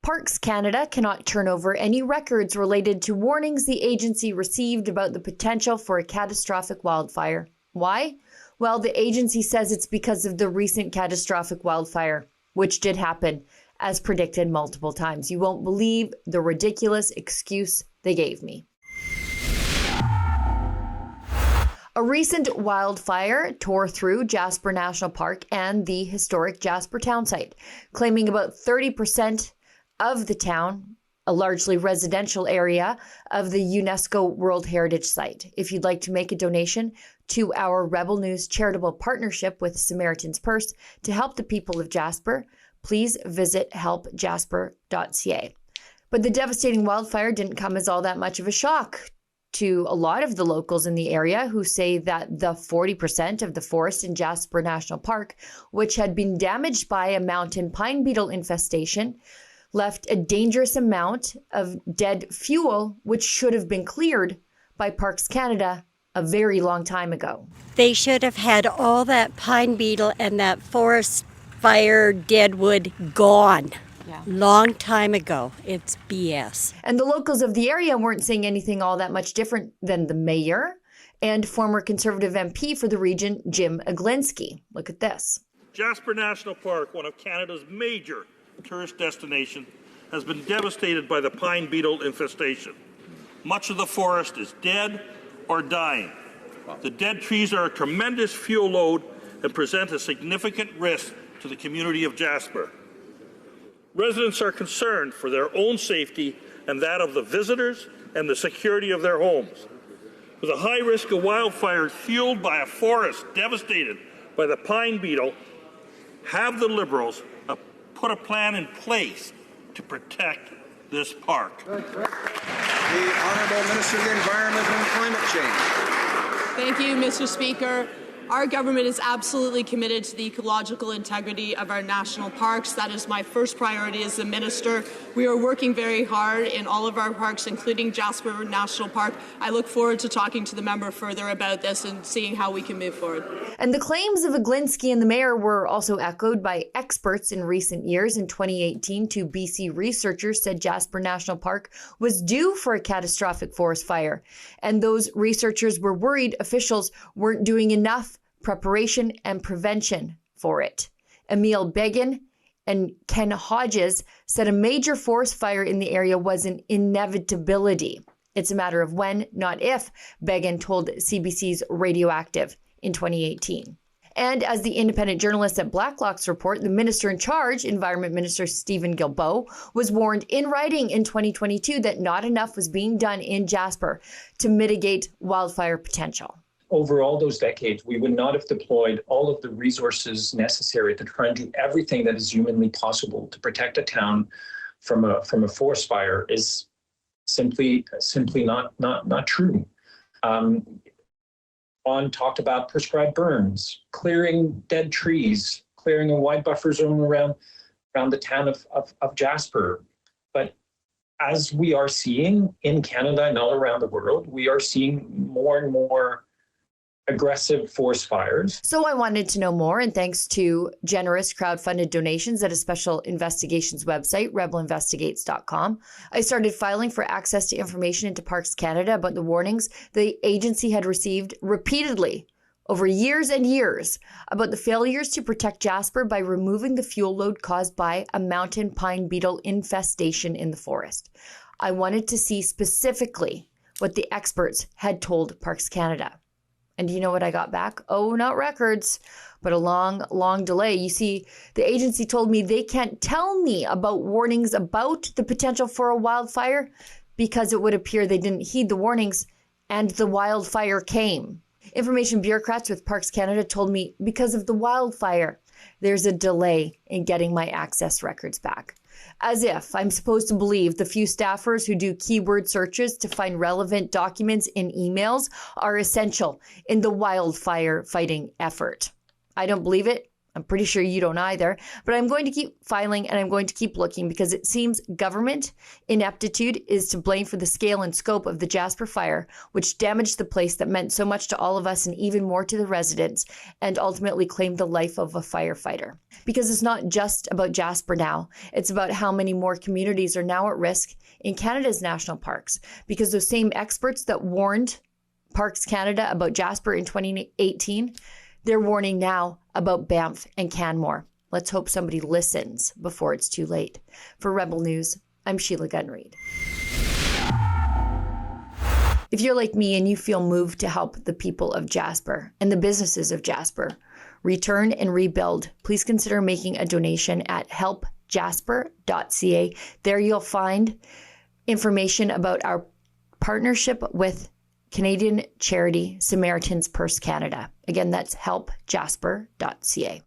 Parks Canada cannot turn over any records related to warnings the agency received about the potential for a catastrophic wildfire. Why? Well, the agency says it's because of the recent catastrophic wildfire, which did happen, as predicted multiple times. You won't believe the ridiculous excuse they gave me. A recent wildfire tore through Jasper National Park and the historic Jasper town site, claiming about 30% of the town, a largely residential area of the UNESCO World Heritage Site. If you'd like to make a donation to our Rebel News charitable partnership with Samaritan's Purse to help the people of Jasper, please visit helpjasper.ca. But the devastating wildfire didn't come as all that much of a shock to a lot of the locals in the area, who say that the 40% of the forest in Jasper National Park, which had been damaged by a mountain pine beetle infestation, left a dangerous amount of dead fuel, which should have been cleared by Parks Canada a very long time ago. They should have had all that pine beetle and that forest fire dead wood gone. Long time ago. It's BS. And the locals of the area weren't saying anything all that much different than the mayor and former Conservative MP for the region, Jim Aglinski. Look at this. Jasper National Park, one of Canada's major tourist destinations, has been devastated by the pine beetle infestation. Much of the forest is dead or dying. The dead trees are a tremendous fuel load and present a significant risk to the community of Jasper. Residents are concerned for their own safety and that of the visitors and the security of their homes. With a high risk of wildfire fueled by a forest devastated by the pine beetle, have the Liberals put a plan in place to protect this park. The Honourable Minister of the Environment and Climate Change. Thank you, Mr. Speaker. Our government is absolutely committed to the ecological integrity of our national parks. That is my first priority as the minister. We are working very hard in all of our parks, including Jasper National Park. I look forward to talking to the member further about this and seeing how we can move forward. And the claims of Aglinski and the mayor were also echoed by experts in recent years. In 2018, two BC researchers said Jasper National Park was due for a catastrophic forest fire. And those researchers were worried officials weren't doing enough preparation and prevention for it. Emil Begin and Ken Hodges said a major forest fire in the area was an inevitability. It's a matter of when, not if, Begin told CBC's Radioactive in 2018. And as the independent journalists at Blacklock's report, the minister in charge, Environment Minister Stephen Guilbeault, was warned in writing in 2022 that not enough was being done in Jasper to mitigate wildfire potential. Over all those decades, we would not have deployed all of the resources necessary to try and do everything that is humanly possible to protect a town from a forest fire is simply not true. On talked about prescribed burns, clearing dead trees, clearing a wide buffer zone around the town of Jasper. But as we are seeing in Canada and all around the world, we are seeing more and more aggressive forest fires. So I wanted to know more, and thanks to generous crowdfunded donations at a special investigations website, rebelinvestigates.com, I started filing for access to information into Parks Canada about the warnings the agency had received repeatedly over years and years about the failures to protect Jasper by removing the fuel load caused by a mountain pine beetle infestation in the forest. I wanted to see specifically what the experts had told Parks Canada. And do you know what I got back? Oh, not records, but a long delay. You see, the agency told me they can't tell me about warnings about the potential for a wildfire because it would appear they didn't heed the warnings and the wildfire came. Information bureaucrats with Parks Canada told me because of the wildfire, there's a delay in getting my access records back. As if I'm supposed to believe the few staffers who do keyword searches to find relevant documents in emails are essential in the wildfire fighting effort. I don't believe it. I'm pretty sure you don't either, but I'm going to keep filing and I'm going to keep looking because it seems government ineptitude is to blame for the scale and scope of the Jasper fire, which damaged the place that meant so much to all of us and even more to the residents, and ultimately claimed the life of a firefighter. Because it's not just about Jasper now, it's about how many more communities are now at risk in Canada's national parks, because those same experts that warned Parks Canada about Jasper in 2018, they're warning now about Banff and Canmore. Let's hope somebody listens before it's too late. For Rebel News, I'm Sheila Gunn Reid. If you're like me and you feel moved to help the people of Jasper and the businesses of Jasper return and rebuild, please consider making a donation at helpjasper.ca. There you'll find information about our partnership with Canadian charity Samaritan's Purse Canada. Again, that's helpjasper.ca.